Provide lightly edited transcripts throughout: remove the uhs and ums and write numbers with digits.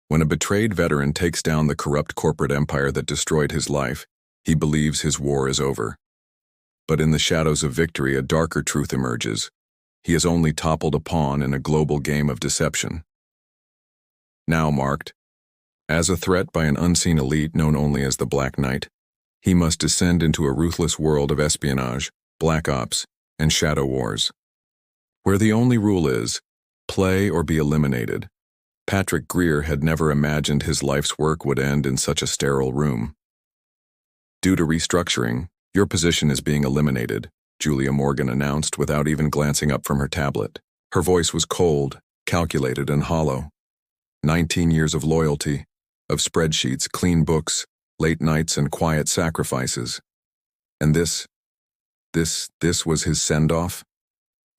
When a betrayed veteran takes down the corrupt corporate empire that destroyed his life, he believes his war is over. But in the shadows of victory, a darker truth emerges. He is only toppled a pawn in a global game of deception. Now marked as a threat by an unseen elite known only as the Black Knight, he must descend into a ruthless world of espionage, black ops, and shadow wars, where the only rule is, play or be eliminated. Patrick Greer had never imagined his life's work would end in such a sterile room. Due to restructuring, your position is being eliminated, Julia Morgan announced without even glancing up from her tablet. Her voice was cold, calculated, and hollow. 19 years of loyalty, of spreadsheets, clean books, late nights, and quiet sacrifices. And this was his send-off?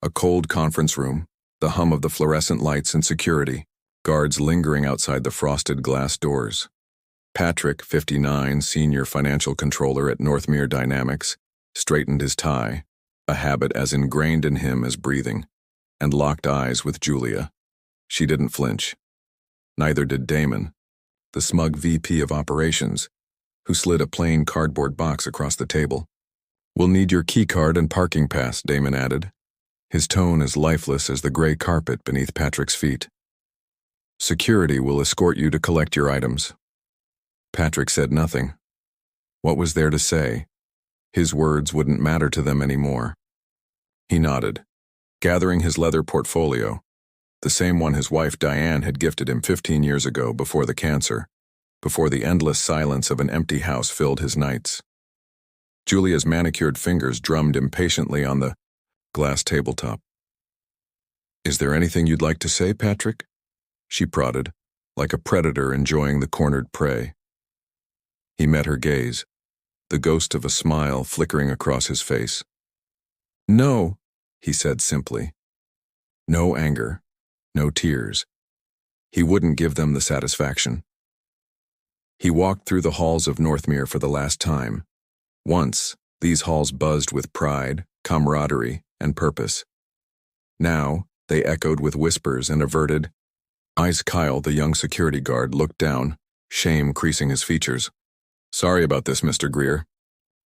A cold conference room, the hum of the fluorescent lights and security, guards lingering outside the frosted glass doors. Patrick, 59, senior financial controller at Northmere Dynamics, straightened his tie, a habit as ingrained in him as breathing, and locked eyes with Julia. She didn't flinch. Neither did Damon, the smug VP of operations, who slid a plain cardboard box across the table. "We'll need your keycard and parking pass," Damon added, his tone as lifeless as the gray carpet beneath Patrick's feet. "Security will escort you to collect your items." Patrick said nothing. What was there to say? His words wouldn't matter to them anymore. He nodded, gathering his leather portfolio, the same one his wife Diane had gifted him 15 years ago before the cancer, before the endless silence of an empty house filled his nights. Julia's manicured fingers drummed impatiently on the glass tabletop. "Is there anything you'd like to say, Patrick?" She prodded, like a predator enjoying the cornered prey. He met her gaze, the ghost of a smile flickering across his face. "No," he said simply. No anger, no tears. He wouldn't give them the satisfaction. He walked through the halls of Northmere for the last time. Once, these halls buzzed with pride, camaraderie, and purpose. Now, they echoed with whispers and averted eyes. Kyle, the young security guard, looked down, shame creasing his features. "Sorry about this, Mr. Greer."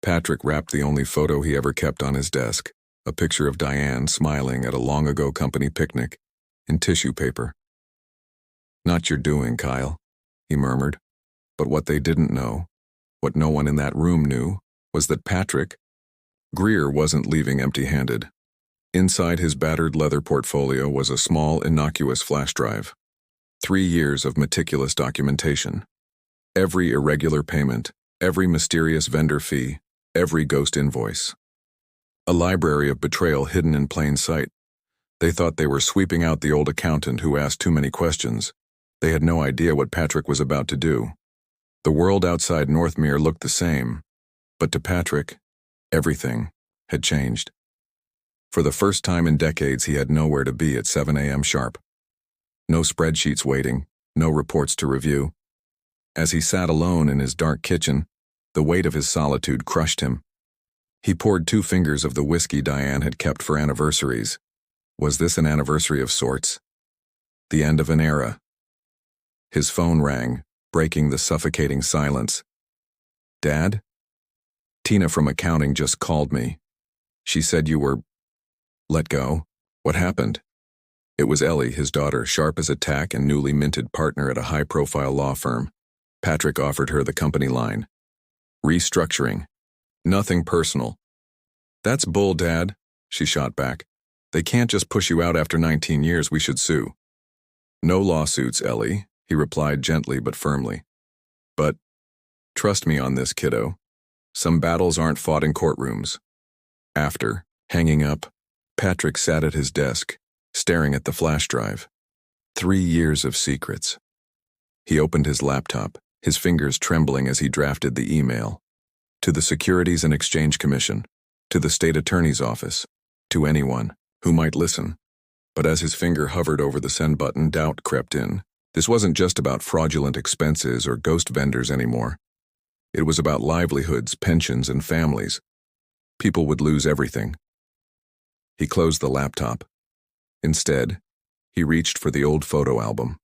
Patrick wrapped the only photo he ever kept on his desk, a picture of Diane smiling at a long-ago company picnic, in tissue paper. "Not your doing, Kyle," he murmured. But what they didn't know, what no one in that room knew, was that Patrick Greer wasn't leaving empty-handed. Inside his battered leather portfolio was a small, innocuous flash drive. 3 years of meticulous documentation. Every irregular payment, every mysterious vendor fee, every ghost invoice. A library of betrayal hidden in plain sight. They thought they were sweeping out the old accountant who asked too many questions. They had no idea what Patrick was about to do. The world outside Northmere looked the same, but to Patrick, everything had changed. For the first time in decades, he had nowhere to be at 7 a.m. sharp. No spreadsheets waiting, no reports to review. As he sat alone in his dark kitchen, the weight of his solitude crushed him. He poured 2 fingers of the whiskey Diane had kept for anniversaries. Was this an anniversary of sorts? The end of an era. His phone rang, breaking the suffocating silence. "Dad? Tina from accounting just called me. She said you were let go. What happened?" It was Ellie, his daughter, sharp as a tack and newly minted partner at a high-profile law firm. Patrick offered her the company line. "Restructuring. Nothing personal." "That's bull, Dad," she shot back. "They can't just push you out after 19 years. We should sue." "No lawsuits, Ellie," he replied gently but firmly. "But trust me on this, kiddo. Some battles aren't fought in courtrooms." After hanging up, Patrick sat at his desk, staring at the flash drive. 3 years of secrets. He opened his laptop, his fingers trembling as he drafted the email. To the Securities and Exchange Commission, to the state attorney's office, to anyone who might listen. But as his finger hovered over the send button, doubt crept in. This wasn't just about fraudulent expenses or ghost vendors anymore. It was about livelihoods, pensions, and families. People would lose everything. He closed the laptop. Instead, he reached for the old photo album.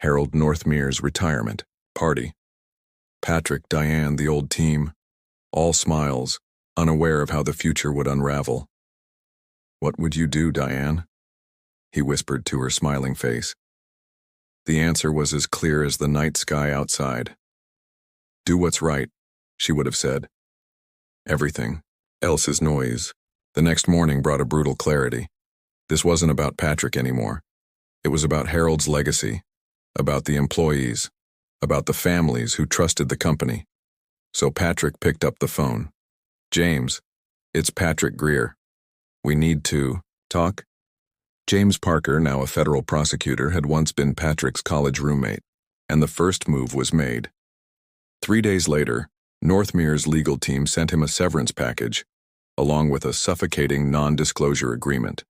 Harold Northmere's retirement party. Patrick, Diane, the old team, all smiles, unaware of how the future would unravel. "What would you do, Diane?" he whispered to her smiling face. The answer was as clear as the night sky outside. "Do what's right," she would have said. Everything else is noise. The next morning brought a brutal clarity. This wasn't about Patrick anymore. It was about Harold's legacy, about the employees, about the families who trusted the company. So Patrick picked up the phone. "James, it's Patrick Greer. We need to talk." James Parker, now a federal prosecutor, had once been Patrick's college roommate, and the first move was made. 3 days later, Northmere's legal team sent him a severance package, along with a suffocating non-disclosure agreement.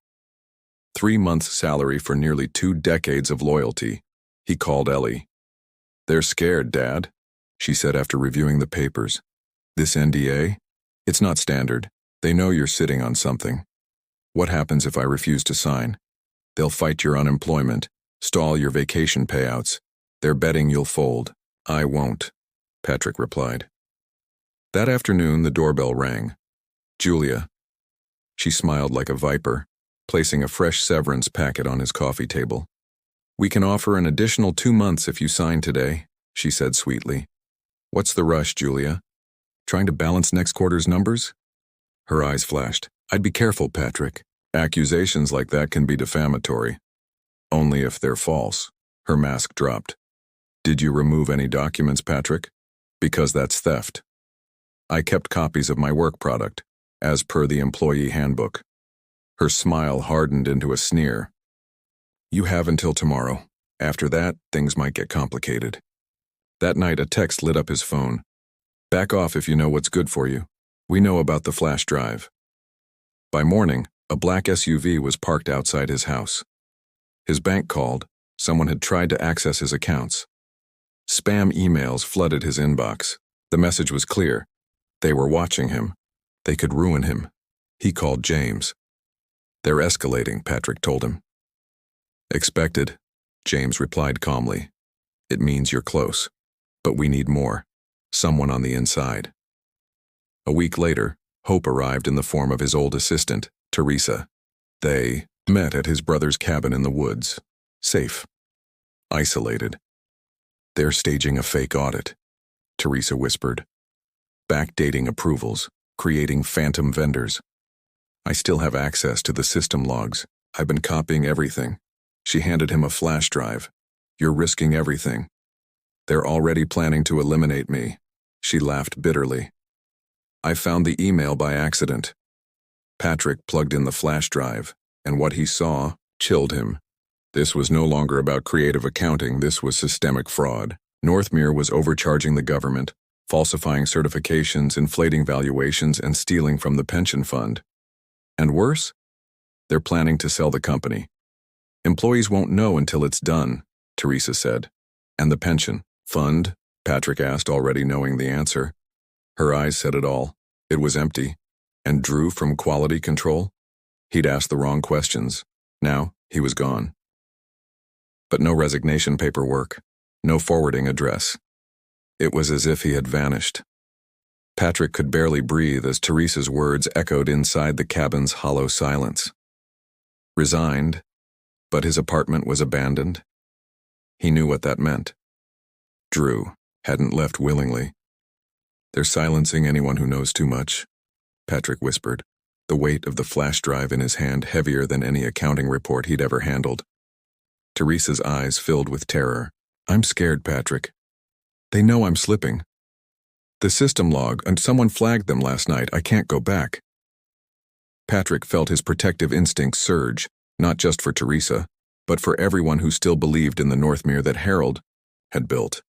3 months' salary for nearly 2 decades of loyalty. He called Ellie. "They're scared, Dad," she said after reviewing the papers. "This NDA? It's not standard. They know you're sitting on something. What happens if I refuse to sign? They'll fight your unemployment, stall your vacation payouts. They're betting you'll fold." "I won't," Patrick replied. That afternoon, the doorbell rang. "Julia." She smiled like a viper, placing a fresh severance packet on his coffee table. "We can offer an additional 2 months if you sign today," she said sweetly. "What's the rush, Julia? Trying to balance next quarter's numbers?" Her eyes flashed. "I'd be careful, Patrick. Accusations like that can be defamatory. Only if they're false." Her mask dropped. "Did you remove any documents, Patrick? Because that's theft." "I kept copies of my work product, as per the employee handbook." Her smile hardened into a sneer. "You have until tomorrow. After that, things might get complicated." That night, a text lit up his phone. "Back off if you know what's good for you. We know about the flash drive." By morning, a black SUV was parked outside his house. His bank called. Someone had tried to access his accounts. Spam emails flooded his inbox. The message was clear. They were watching him. They could ruin him. He called James. "They're escalating," Patrick told him. "Expected," James replied calmly. "It means you're close. But we need more. Someone on the inside." A week later, hope arrived in the form of his old assistant, Teresa. They met at his brother's cabin in the woods. Safe. Isolated. "They're staging a fake audit," Teresa whispered. "Backdating approvals, creating phantom vendors. I still have access to the system logs. I've been copying everything." She handed him a flash drive. "You're risking everything. They're already planning to eliminate me." She laughed bitterly. "I found the email by accident." Patrick plugged in the flash drive, and what he saw chilled him. This was no longer about creative accounting, this was systemic fraud. Northmere was overcharging the government, falsifying certifications, inflating valuations, and stealing from the pension fund. And worse? They're planning to sell the company. "Employees won't know until it's done," Teresa said. "And the pension fund?" Patrick asked, already knowing the answer. Her eyes said it all. It was empty. And Drew from quality control? He'd asked the wrong questions. Now, he was gone. But no resignation paperwork, no forwarding address. It was as if he had vanished. Patrick could barely breathe as Teresa's words echoed inside the cabin's hollow silence. Resigned, but his apartment was abandoned. He knew what that meant. Drew hadn't left willingly. "They're silencing anyone who knows too much," Patrick whispered, the weight of the flash drive in his hand heavier than any accounting report he'd ever handled. Teresa's eyes filled with terror. "I'm scared, Patrick. They know I'm slipping. The system log, and someone flagged them last night. I can't go back." Patrick felt his protective instincts surge, not just for Teresa, but for everyone who still believed in the Northmere that Harold had built.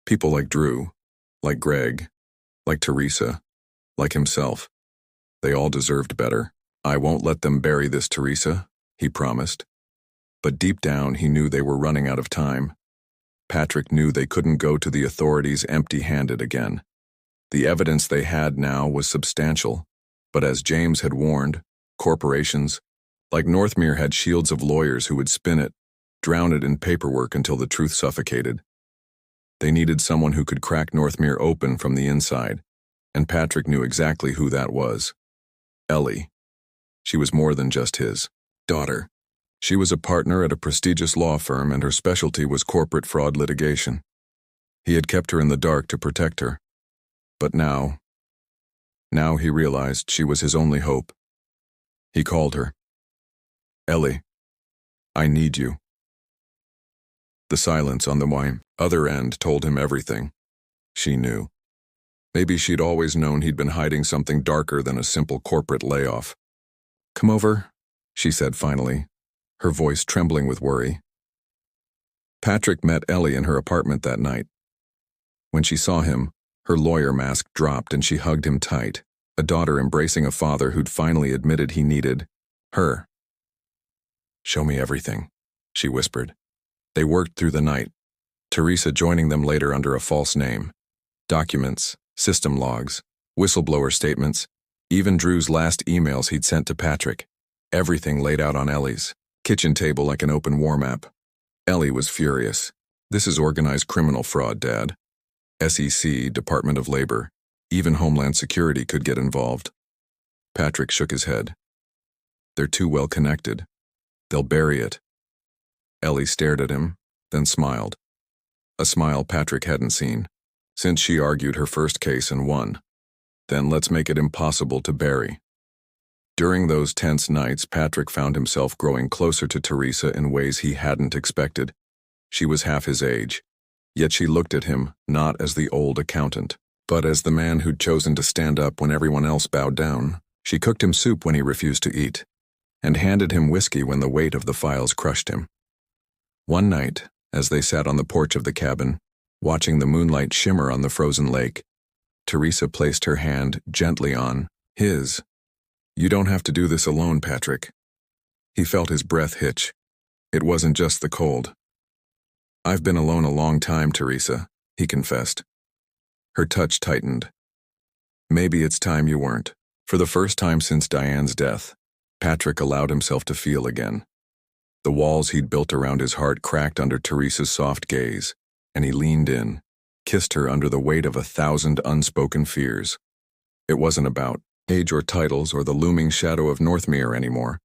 People like Drew, like Greg, like Teresa, like himself. They all deserved better. "I won't let them bury this, Teresa," he promised. But deep down, he knew they were running out of time. Patrick knew they couldn't go to the authorities empty-handed again. The evidence they had now was substantial, but as James had warned, corporations, like Northmere, had shields of lawyers who would spin it, drown it in paperwork until the truth suffocated. They needed someone who could crack Northmere open from the inside, and Patrick knew exactly who that was. Ellie. She was more than just his daughter. She was a partner at a prestigious law firm, and her specialty was corporate fraud litigation. He had kept her in the dark to protect her. But now he realized she was his only hope. He called her. Ellie, I need you. The silence on the other end told him everything. She knew. Maybe she'd always known he'd been hiding something darker than a simple corporate layoff. Come over, she said finally, her voice trembling with worry. Patrick met Ellie in her apartment that night. When she saw him, her lawyer mask dropped and she hugged him tight, a daughter embracing a father who'd finally admitted he needed her. Show me everything, she whispered. They worked through the night, Teresa joining them later under a false name. Documents, system logs, whistleblower statements, even Drew's last emails he'd sent to Patrick. Everything laid out on Ellie's kitchen table like an open war map. Ellie was furious. This is organized criminal fraud, Dad. SEC, Department of Labor, even Homeland Security could get involved. Patrick shook his head. They're too well connected. They'll bury it. Ellie stared at him, then smiled. A smile Patrick hadn't seen since she argued her first case and won. Then let's make it impossible to bury. During those tense nights, Patrick found himself growing closer to Teresa in ways he hadn't expected. She was half his age, yet she looked at him not as the old accountant, but as the man who'd chosen to stand up when everyone else bowed down. She cooked him soup when he refused to eat, and handed him whiskey when the weight of the files crushed him. One night, as they sat on the porch of the cabin, watching the moonlight shimmer on the frozen lake, Teresa placed her hand gently on his. You don't have to do this alone, Patrick. He felt his breath hitch. It wasn't just the cold. I've been alone a long time, Teresa, he confessed. Her touch tightened. Maybe it's time you weren't. For the first time since Diane's death, Patrick allowed himself to feel again. The walls he'd built around his heart cracked under Teresa's soft gaze, and he leaned in, kissed her under the weight of 1,000 unspoken fears. It wasn't about age or titles or the looming shadow of Northmere anymore.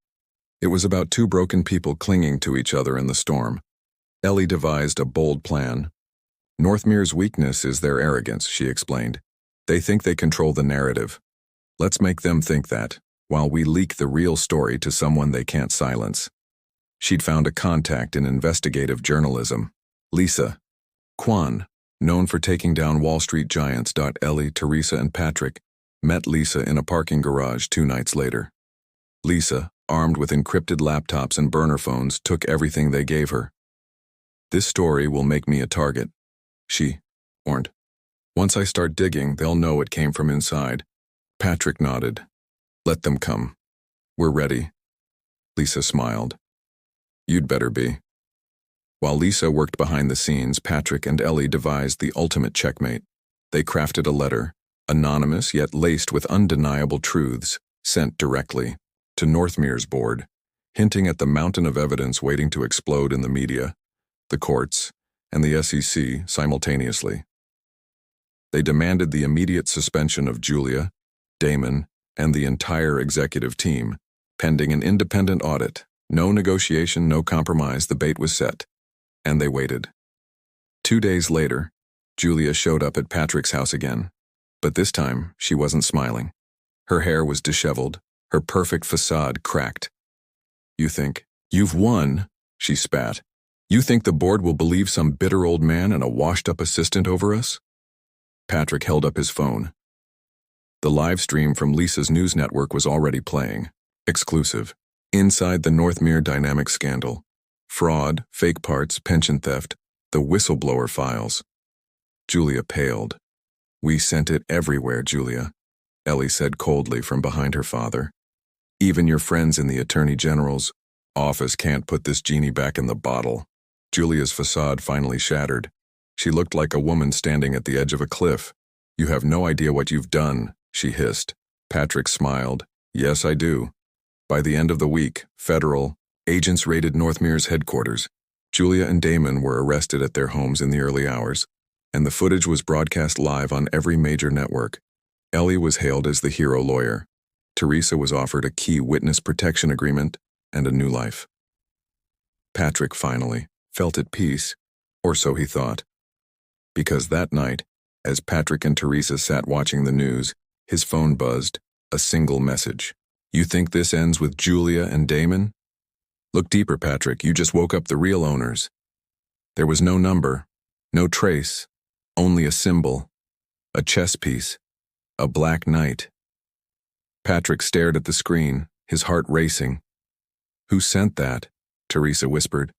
It was about two broken people clinging to each other in the storm. Ellie devised a bold plan. Northmere's weakness is their arrogance, she explained. They think they control the narrative. Let's make them think that, while we leak the real story to someone they can't silence. She'd found a contact in investigative journalism, Lisa Kwan, known for taking down Wall Street giants. Ellie, Teresa, and Patrick met Lisa in a parking garage 2 nights later. Lisa, armed with encrypted laptops and burner phones, took everything they gave her. This story will make me a target, she warned. Once I start digging, they'll know it came from inside. Patrick nodded. Let them come. We're ready. Lisa smiled. You'd better be. While Lisa worked behind the scenes, Patrick and Ellie devised the ultimate checkmate. They crafted a letter, anonymous yet laced with undeniable truths, sent directly to Northmere's board, hinting at the mountain of evidence waiting to explode in the media, the courts, and the SEC simultaneously. They demanded the immediate suspension of Julia, Damon, and the entire executive team, pending an independent audit. No negotiation, no compromise, the bait was set. And they waited. 2 days later, Julia showed up at Patrick's house again. But this time, she wasn't smiling. Her hair was disheveled, her perfect facade cracked. You think, you've won, she spat. You think the board will believe some bitter old man and a washed-up assistant over us? Patrick held up his phone. The live stream from Lisa's news network was already playing. Exclusive. Inside the Northmere Dynamics scandal. Fraud, fake parts, pension theft, the whistleblower files. Julia paled. We sent it everywhere, Julia, Ellie said coldly from behind her father. Even your friends in the Attorney General's office can't put this genie back in the bottle. Julia's facade finally shattered. She looked like a woman standing at the edge of a cliff. You have no idea what you've done, she hissed. Patrick smiled. Yes, I do. By the end of the week, federal agents raided Northmere's headquarters. Julia and Damon were arrested at their homes in the early hours, and the footage was broadcast live on every major network. Ellie was hailed as the hero lawyer. Teresa was offered a key witness protection agreement and a new life. Patrick finally felt at peace, or so he thought. Because that night, as Patrick and Teresa sat watching the news, his phone buzzed, a single message. "You think this ends with Julia and Damon? Look deeper, Patrick, you just woke up the real owners." There was no number, no trace, only a symbol, a chess piece, a black knight. Patrick stared at the screen, his heart racing. "Who sent that?" Teresa whispered.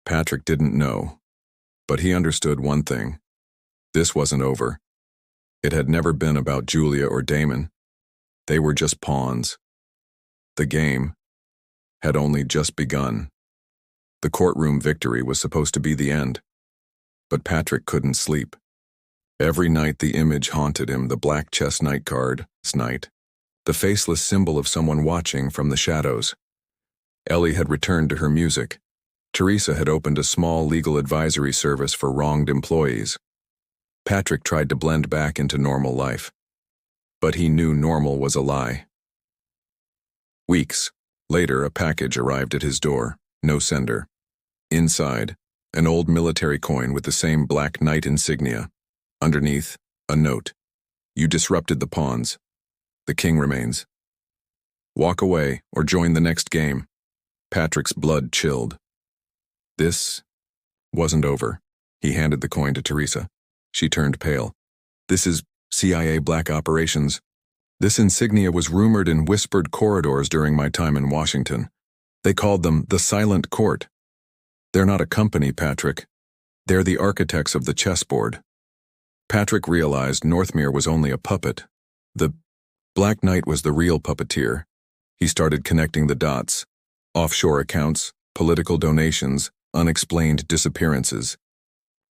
Patrick didn't know, but he understood one thing. This wasn't over. It had never been about Julia or Damon. They were just pawns. The game had only just begun. The courtroom victory was supposed to be the end, but Patrick couldn't sleep. Every night the image haunted him, the black chess knight card, knight, the faceless symbol of someone watching from the shadows. Ellie had returned to her music. Teresa had opened a small legal advisory service for wronged employees. Patrick tried to blend back into normal life, but he knew normal was a lie. Weeks later, a package arrived at his door, no sender. Inside, an old military coin with the same black knight insignia. Underneath, a note. "You disrupted the pawns. The king remains. Walk away or join the next game." Patrick's blood chilled. This wasn't over. He handed the coin to Teresa. She turned pale. "This is CIA black operations. This insignia was rumored in whispered corridors during my time in Washington. They called them the Silent Court. They're not a company, Patrick. They're the architects of the chessboard." Patrick realized Northmere was only a puppet. The Black Knight was the real puppeteer. He started connecting the dots. Offshore accounts, political donations, unexplained disappearances.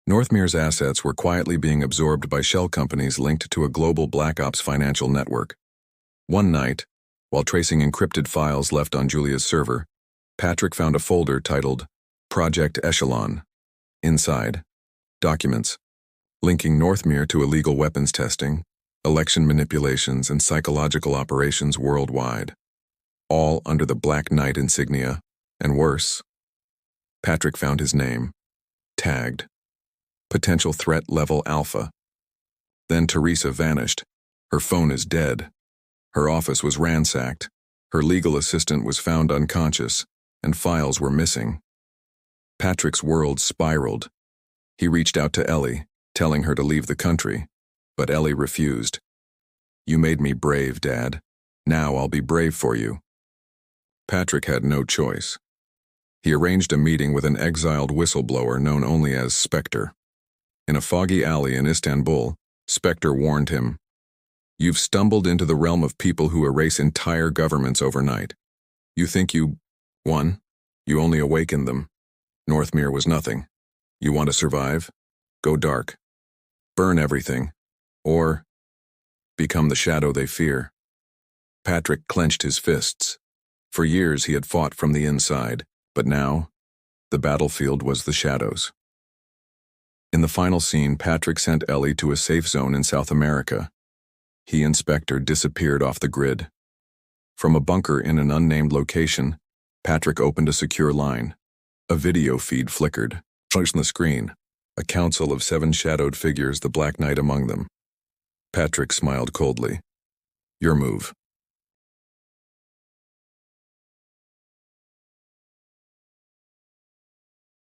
Northmere's assets were quietly being absorbed by shell companies linked to a global Black Ops financial network. One night, while tracing encrypted files left on Julia's server, Patrick found a folder titled Project Echelon. Inside, documents linking Northmere to illegal weapons testing, election manipulations, and psychological operations worldwide. All under the Black Knight insignia, and worse. Patrick found his name, tagged. Potential threat level Alpha. Then Teresa vanished. Her phone is dead. Her office was ransacked. Her legal assistant was found unconscious, and files were missing. Patrick's world spiraled. He reached out to Ellie, telling her to leave the country, but Ellie refused. "You made me brave, Dad. Now I'll be brave for you." Patrick had no choice. He arranged a meeting with an exiled whistleblower known only as Spectre. In a foggy alley in Istanbul, Spectre warned him, "You've stumbled into the realm of people who erase entire governments overnight. You think you won? You only awakened them. Northmere was nothing. You want to survive? Go dark. Burn everything. Or become the shadow they fear." Patrick clenched his fists. For years he had fought from the inside, but now, the battlefield was the shadows. In the final scene, Patrick sent Ellie to a safe zone in South America. He and Spectre disappeared off the grid. From a bunker in an unnamed location, Patrick opened a secure line. A video feed flickered. On the screen, a council of 7 shadowed figures, the Black Knight among them. Patrick smiled coldly. "Your move."